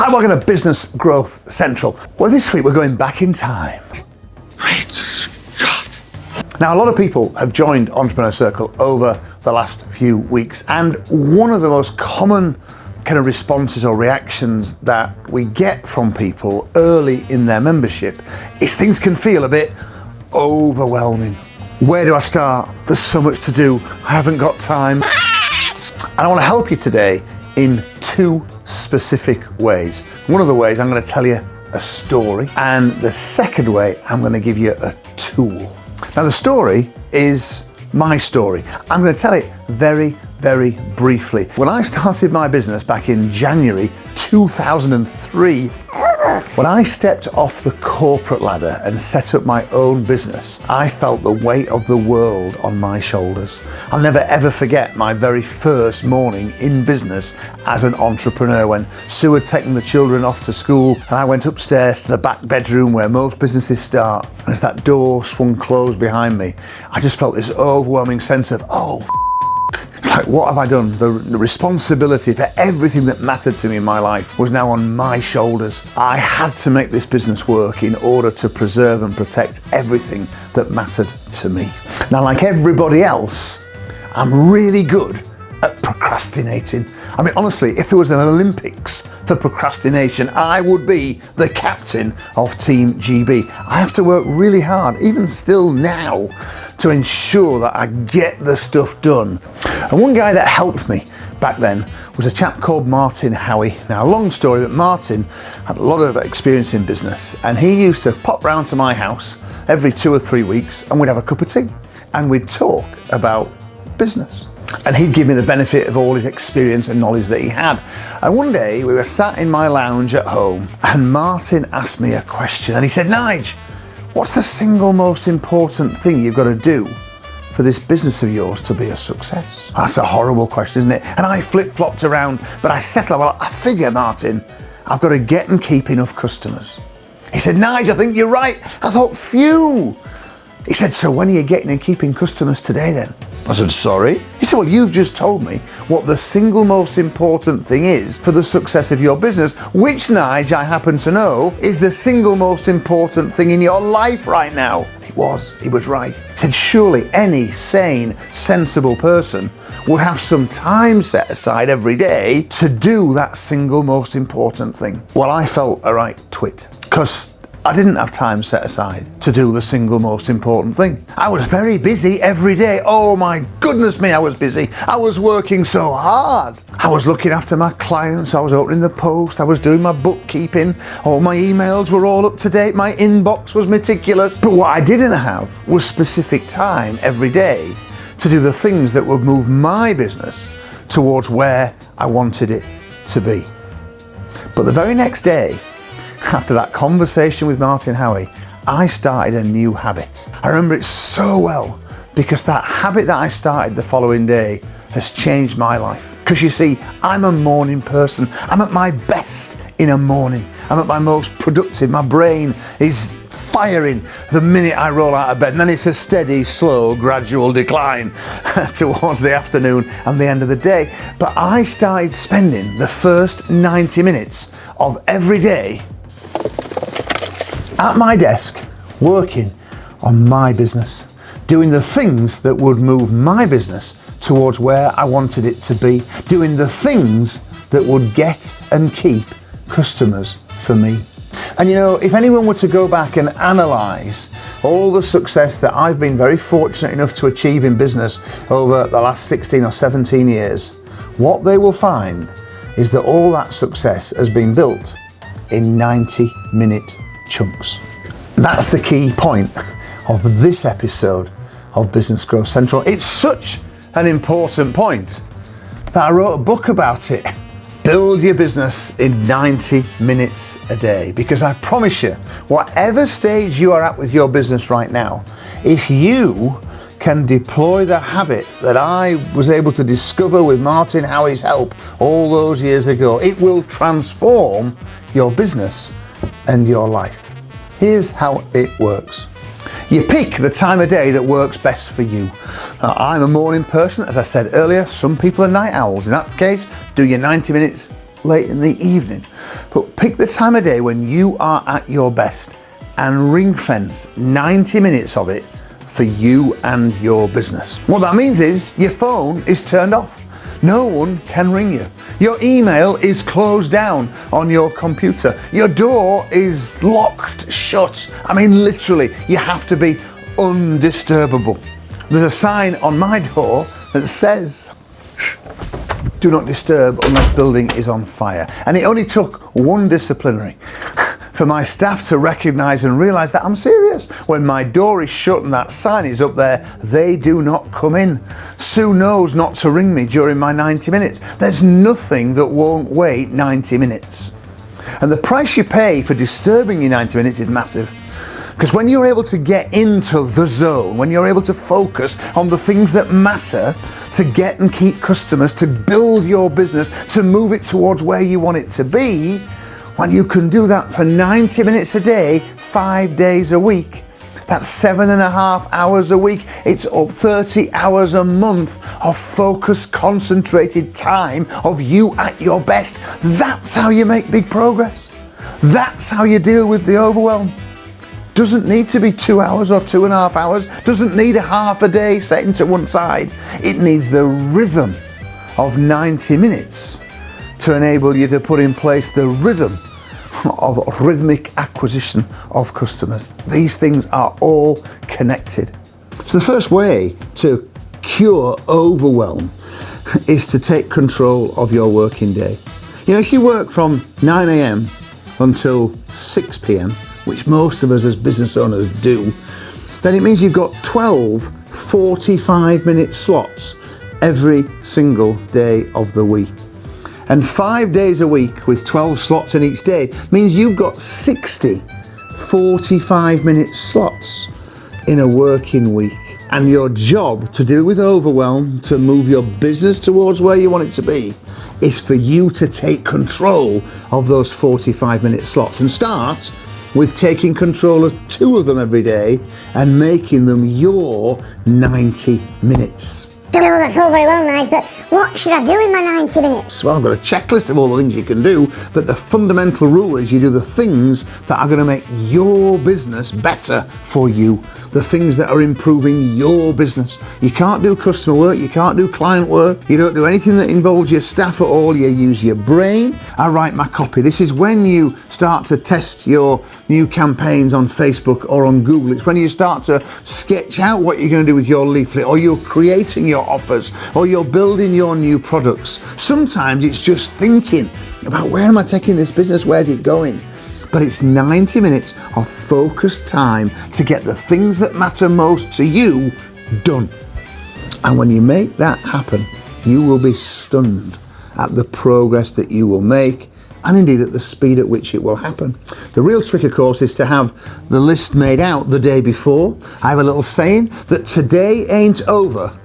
Hi, welcome to Business Growth Central. Well, this week we're going back in time. Great Scott. Now, a lot of people have joined Entrepreneur Circle over the last few weeks, and one of the most common kind of responses or reactions that we get from people early in their membership is things can feel a bit overwhelming. Where do I start? There's so much to do. I haven't got time. And I want to help you today in two specific ways. One of the ways, I'm going to tell you a story, and the second way, I'm going to give you a tool. Now, the story is my story. I'm going to tell it very briefly. When I started my business back in January 2003, when I stepped off the corporate ladder and set up my own business, I felt the weight of the world on my shoulders. I'll never ever forget my very first morning in business as an entrepreneur when Sue had taken the children off to school and I went upstairs to the back bedroom where most businesses start. And as that door swung closed behind me, I just felt this overwhelming sense of, it's like, what have I done? The responsibility for everything that mattered to me in my life was now on my shoulders. I had to make this business work in order to preserve and protect everything that mattered to me. Now, like everybody else, I'm really good at procrastinating. I mean, honestly, if there was an Olympics for procrastination, I would be the captain of Team GB. I have to work really hard, even still now, to ensure that I get the stuff done. And one guy that helped me back then was a chap called Martin Howie. Now, long story, but Martin had a lot of experience in business, and he used to pop round to my house every 2 or 3 weeks, and we'd have a cup of tea, and we'd talk about business. And he'd give me the benefit of all his experience and knowledge that he had. And one day we were sat in my lounge at home, and Martin asked me a question, and he said, "Nigel, what's the single most important thing you've got to do for this business of yours to be a success?" That's a horrible question, isn't it? And I flip-flopped around, but I settled, well, I figure, Martin, I've got to get and keep enough customers. He said, "Nigel, I think you're right." I thought, phew. He said, "So when are you getting and keeping customers today then?" I said, "Sorry." He said, "Well, you've just told me what the single most important thing is for the success of your business, which, Nigel, I happen to know is the single most important thing in your life right now." He was right. He said, "Surely any sane, sensible person would have some time set aside every day to do that single most important thing." Well, I felt a right twit, because I didn't have time set aside to do the single most important thing. I was very busy every day. Oh my goodness me, I was busy. I was working so hard. I was looking after my clients, I was opening the post, I was doing my bookkeeping, all my emails were all up to date, my inbox was meticulous. But what I didn't have was specific time every day to do the things that would move my business towards where I wanted it to be. But the very next day, after that conversation with Martin Howie, I started a new habit. I remember it so well because that habit that I started the following day has changed my life. Because you see, I'm a morning person. I'm at my best in a morning. I'm at my most productive. My brain is firing the minute I roll out of bed, and then it's a steady, slow, gradual decline towards the afternoon and the end of the day. But I started spending the first 90 minutes of every day at my desk, working on my business, doing the things that would move my business towards where I wanted it to be, doing the things that would get and keep customers for me. And you know, if anyone were to go back and analyse all the success that I've been very fortunate enough to achieve in business over the last 16 or 17 years, what they will find is that all that success has been built in 90-minute chunks. That's the key point of this episode of Business Growth Central. It's such an important point that I wrote a book about it. Build your business in 90 minutes a day, because I promise you, whatever stage you are at with your business right now, if you can deploy the habit that I was able to discover with Martin Howie's help all those years ago, it will transform your business and your life. Here's how it works. You pick the time of day that works best for you. I'm a morning person, as I said earlier. Some people are night owls. In that case, do your 90 minutes late in the evening. But pick the time of day when you are at your best and ring fence 90 minutes of it for you and your business. What that means is your phone is turned off. No one can ring you. Your email is closed down on your computer. Your door is locked shut. I mean, literally, you have to be undisturbable. There's a sign on my door that says, "Do not disturb unless building is on fire." And it only took one disciplinary for my staff to recognise and realise that I'm serious. When my door is shut and that sign is up there, they do not come in. Sue knows not to ring me during my 90 minutes. There's nothing that won't wait 90 minutes. And the price you pay for disturbing your 90 minutes is massive. Because when you're able to get into the zone, when you're able to focus on the things that matter, to get and keep customers, to build your business, to move it towards where you want it to be, when you can do that for 90 minutes a day, 5 days a week, that's 7.5 hours a week. It's up 30 hours a month of focused, concentrated time of you at your best. That's how you make big progress. That's how you deal with the overwhelm. Doesn't need to be 2 hours or 2.5 hours. Doesn't need a half a day set into one side. It needs the rhythm of 90 minutes to enable you to put in place the rhythm of rhythmic acquisition of customers. These things are all connected. So the first way to cure overwhelm is to take control of your working day. You know, if you work from 9 a.m. until 6 p.m, which most of us as business owners do, then it means you've got 12 45-minute slots every single day of the week. And 5 days a week with 12 slots in each day means you've got 60 45-minute slots in a working week. And your job to deal with overwhelm, to move your business towards where you want it to be, is for you to take control of those 45-minute slots and start with taking control of 2 of them every day and making them your 90 minutes. I know that's all very well, Nigel, but what should I do in my 90 minutes? Well, I've got a checklist of all the things you can do, but the fundamental rule is you do the things that are going to make your business better for you, the things that are improving your business. You can't do customer work, you can't do client work, you don't do anything that involves your staff at all, you use your brain. I write my copy. This is when you start to test your new campaigns on Facebook or on Google. It's when you start to sketch out what you're going to do with your leaflet, or you're creating your offers, or you're building your new products. Sometimes it's just thinking about, where am I taking this business, where's it going? But it's 90 minutes of focused time to get the things that matter most to you done. And when you make that happen, you will be stunned at the progress that you will make, and indeed at the speed at which it will happen. The real trick, of course, is to have the list made out the day before. I have a little saying that today ain't over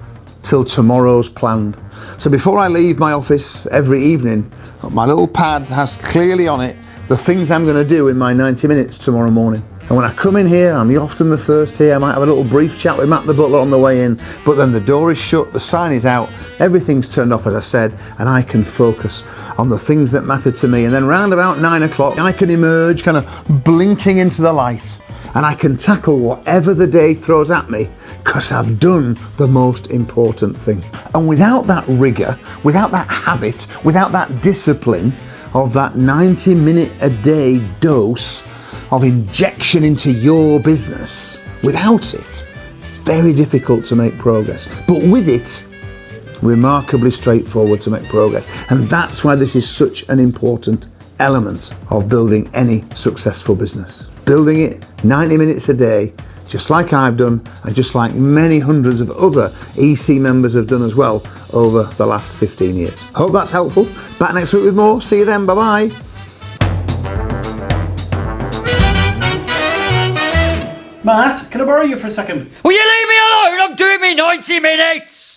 till tomorrow's planned. So before I leave my office every evening, my little pad has clearly on it the things I'm going to do in my 90 minutes tomorrow morning. And when I come in here, I'm often the first here. I might have a little brief chat with Matt the butler on the way in, but then the door is shut, the sign is out, everything's turned off, as I said, and I can focus on the things that matter to me. And then round about 9 o'clock, I can emerge kind of blinking into the light, and I can tackle whatever the day throws at me, because I've done the most important thing. And without that rigour, without that habit, without that discipline of that 90-minute-a-day dose of injection into your business, without it, very difficult to make progress. But with it, remarkably straightforward to make progress. And that's why this is such an important element of building any successful business. Building it 90 minutes a day, just like I've done, and just like many hundreds of other EC members have done as well over the last 15 years. Hope that's helpful. Back next week with more. See you then. Bye-bye. Matt, can I borrow you for a second? Will you leave me alone? I'm doing me 90 minutes!